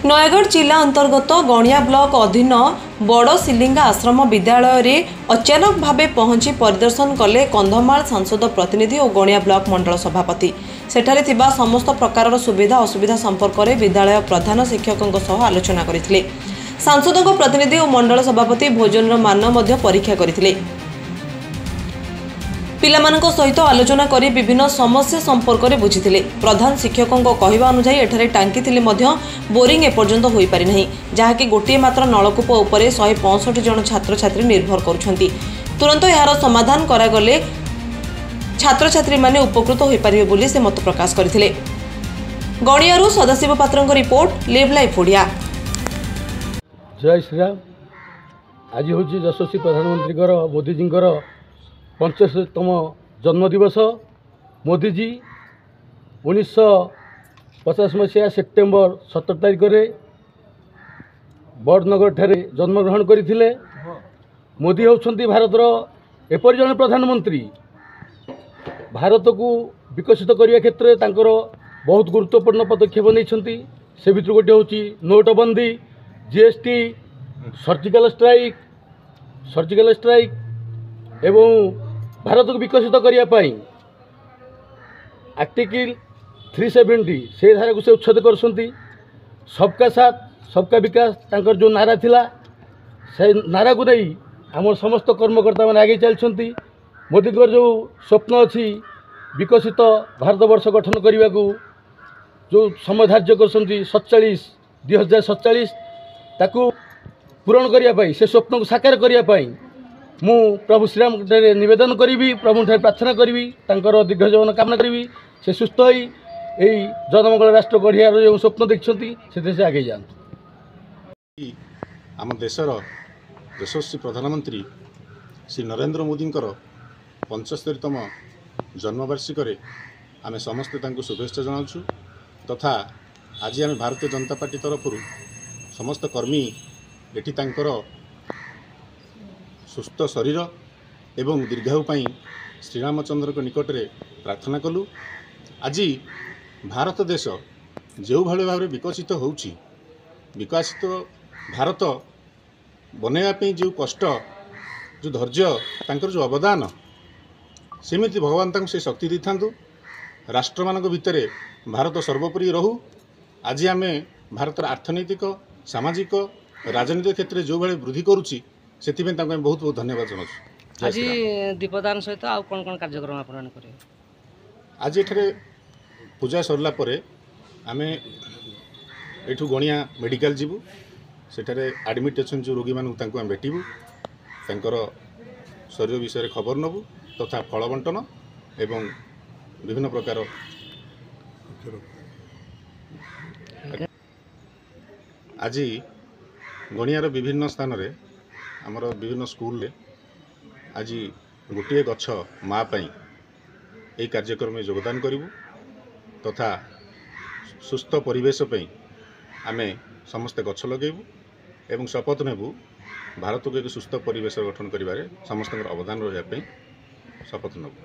नयगढ़ जिला अंतर्गत गणिया ब्लॉक अधीन बड़ सिलिंगा आश्रम विद्यालय रे अचानक भावे पहुंची परिदर्शन कले कंधमाल सांसद प्रतिनिधि और गणिया ब्लॉक मंडल सभापति। सेठारे थिबा समस्त प्रकार सुविधा असुविधा संपर्क में विद्यालय प्रधान शिक्षकों सह आलोचना करथिले। सांसदों प्रतिनिधि और मंडल सभापति भोजन मान परीक्षा करथिले। पिलामाननको सहित आलोचना करी विभिन्न समस्या संपर्क में बुझीथिले। प्रधान शिक्षकों कहवा अनुसार एठारे टांकी थिले मध्य बोरिंग एपर्यंत होई पारि नाही, जहाँकि गोटे मात्र नलकूप उपरे 165 जन छात्र छात्री निर्भर करुछंती। तुरंत यार समाधान करागले छात्र छात्री माने उपकृत होई पारिबे बोली से मत प्रकाश करथिले। गणियारू सदाशिव पात्रଙ୍କ रिपोर्ट लिव लाइफ ओडिया। जय श्री राम। आज हूँ यशस्वी प्रधानमंत्री मोदीजी 75तम जन्मदिवस। मोदीजी 1950 मसीहा सेप्टेम्बर 17 तारिख में बड़नगर ठारे जन्मग्रहण करते। मोदी होउछंती भारतर एपरि जन प्रधानमंत्री भारत को विकसित करने क्षेत्र में तांकर बहुत गुरुत्वपूर्ण पदक्षेप नहीं। से भितर गोटे हूँ नोटबंदी, जीएसटी, सर्जिकल स्ट्राइक एवं भारत को विकसित करने आर्टिकल 370 से धारा को से उच्छेद कर सबका साथ सबका विकास तांकर जो नारा थिला से नारा को नहीं आम समस्त कर्मकर्ता मैंने आगे चलती। मोदी जो स्वप्न अच्छी विकसित भारतवर्ष गठन करने को जो समय धार्य कर 2047 ताकू पूरण करने से स्वप्न को साकार करने मु प्रभु श्रीराम निवेदन करी, प्रभु प्रार्थना करी, दीर्घ जीवन कामना करी, से सुस्थ हो जनमंगल राष्ट्र गढ़ियार जो स्वप्न देखते से आगे जाए। आम देशर यशस्वी प्रधानमंत्री श्री नरेंद्र मोदी 75तम जन्मवार्षिक आम समस्ते शुभेच्छा जनाऊँ तथा आज आम भारतीय जनता पार्टी तरफ समस्त कर्मी एटी सुस्थ शरीर एवं दीर्घायु श्रीरामचंद्र को निकट में प्रार्थना कलु। आज भारत देश जो भाव भाव विकसित होउछि, विकसित भारत बनवाई जो कष्ट जो धैर्य तांकर जो अवदान सेमिति भगवान तांको से शक्ति दी थांतु। राष्ट्र मानक भितर भारत सर्वोपरि रहू। आज आम भारत अर्थनैतिक सामाजिक राजनीतिक क्षेत्र में जो भाई वृद्धि करुच्ची से बहुत बहुत धन्यवाद जनाऊँ। आज दीपदान सहित आउ कौन कौन कार्यक्रम आपण करे? आज एठारे पूजा सरला परे आमे एठू गणिया मेडिकल जीवु, सेठारे एडमिट अच्छन जो रोगी मानू तांको हम भेटिबु, तांकर शरीर विषय खबर नबु तथा फल बंटन एवं विभिन्न प्रकार आज गणियार विभिन्न स्थान रे आमर विभिन्न स्कूल रे आज गोटे गछ माँ पाई यही कार्यक्रम में योगदान करूँ तथा सुस्थ परिवेश पे आमे समस्ते गछ लगेबू एवं शपथ नेबू भारत को एक सुस्थ परिवेश गठन करिबारे समस्त अवदान रहा शपथ नेबू।